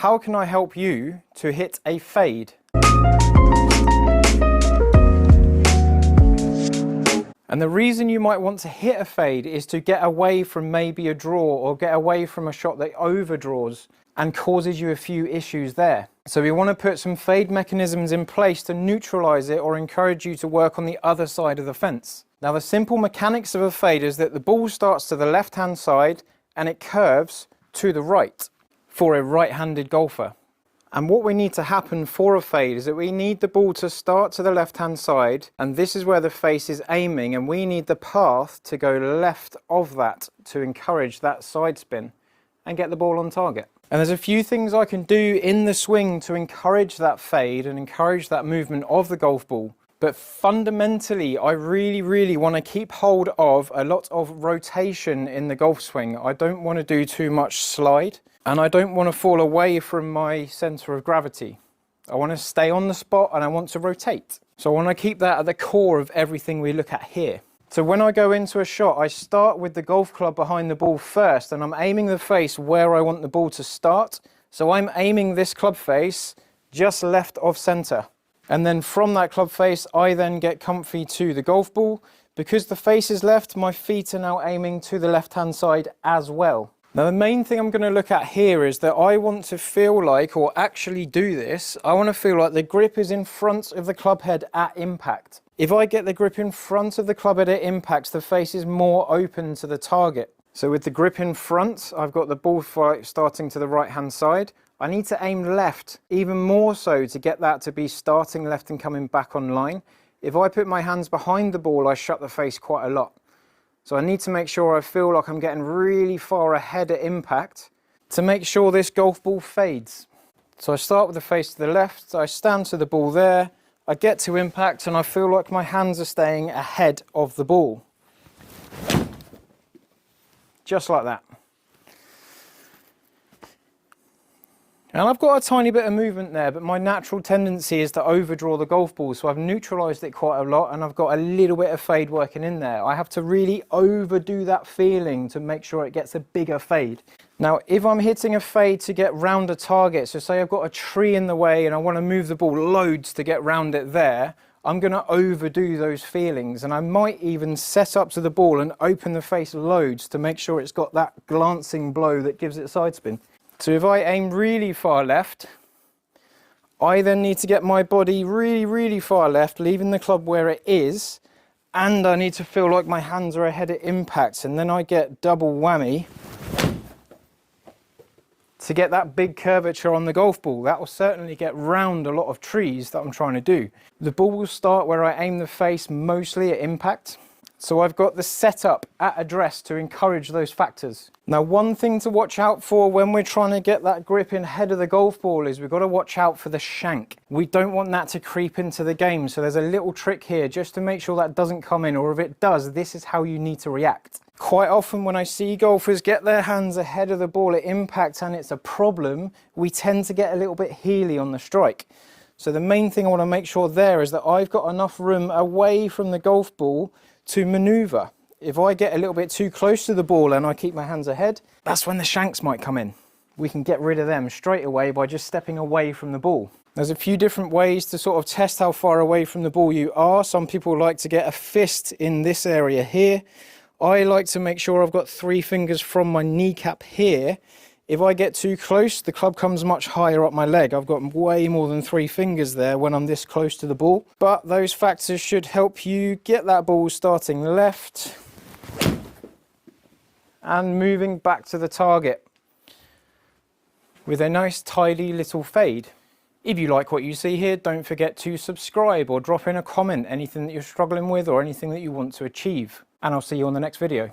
how can I help you to hit a fade? And the reason you might want to hit a fade is to get away from maybe a draw or get away from a shot that overdraws and causes you a few issues there. So we want to put some fade mechanisms in place to neutralize it or encourage you to work on the other side of the fence. Now the simple mechanics of a fade is that the ball starts to the left-hand side and it curves to the right for a right-handed golfer. And what we need to happen for a fade is that we need the ball to start to the left-hand side, and this is where the face is aiming, and we need the path to go left of that to encourage that side spin and get the ball on target. And there's a few things I can do in the swing to encourage that fade and encourage that movement of the golf ball. But fundamentally, I really want to keep hold of a lot of rotation in the golf swing. I don't want to do too much slide, and I don't want to fall away from my center of gravity. I want to stay on the spot and I want to rotate. So I want to keep that at the core of everything we look at here. So when I go into a shot, I start with the golf club behind the ball first, and I'm aiming the face where I want the ball to start. So I'm aiming this club face just left of center. And then from that club face, I then get comfy to the golf ball. Because the face is left, my feet are now aiming to the left-hand side as well. Now the main thing I'm going to look at here is that I want to feel like, or actually do this, I want to feel like the grip is in front of the club head at impact. If I get the grip in front of the club head at impact, the face is more open to the target. So with the grip in front, I've got the ball starting to the right-hand side. I need to aim left, even more so to get that to be starting left and coming back online. If I put my hands behind the ball, I shut the face quite a lot. So I need to make sure I feel like I'm getting really far ahead at impact to make sure this golf ball fades. So I start with the face to the left, I stand to the ball there, I get to impact, and I feel like my hands are staying ahead of the ball. Just like that. And I've got a tiny bit of movement there, but my natural tendency is to overdraw the golf ball, so I've neutralised it quite a lot, and I've got a little bit of fade working in there. I have to really overdo that feeling to make sure it gets a bigger fade. Now, if I'm hitting a fade to get round a target, so say I've got a tree in the way and I want to move the ball loads to get round it there, I'm going to overdo those feelings, and I might even set up to the ball and open the face loads to make sure it's got that glancing blow that gives it side spin. So if I aim really far left, I then need to get my body really far left, leaving the club where it is, and I need to feel like my hands are ahead at impact, and then I get double whammy to get that big curvature on the golf ball. That will certainly get round a lot of trees that I'm trying to do. The ball will start where I aim the face mostly at impact. So I've got the setup at address to encourage those factors. Now, one thing to watch out for when we're trying to get that grip in head of the golf ball is we've got to watch out for the shank. We don't want that to creep into the game. So there's a little trick here just to make sure that doesn't come in, or if it does, this is how you need to react. Quite often when I see golfers get their hands ahead of the ball at impact and it's a problem, we tend to get a little bit heely on the strike. So the main thing I want to make sure there is that I've got enough room away from the golf ball to maneuver. If I get a little bit too close to the ball and I keep my hands ahead, that's when the shanks might come in. We can get rid of them straight away by just stepping away from the ball. There's a few different ways to sort of test how far away from the ball you are. Some people like to get a fist in this area here. I like to make sure I've got 3 fingers from my kneecap here. If I get too close, the club comes much higher up my leg. I've got way more than 3 fingers there when I'm this close to the ball. But those factors should help you get that ball starting left and moving back to the target with a nice tidy little fade. If you like what you see here, don't forget to subscribe or drop in a comment, anything that you're struggling with or anything that you want to achieve. And I'll see you on the next video.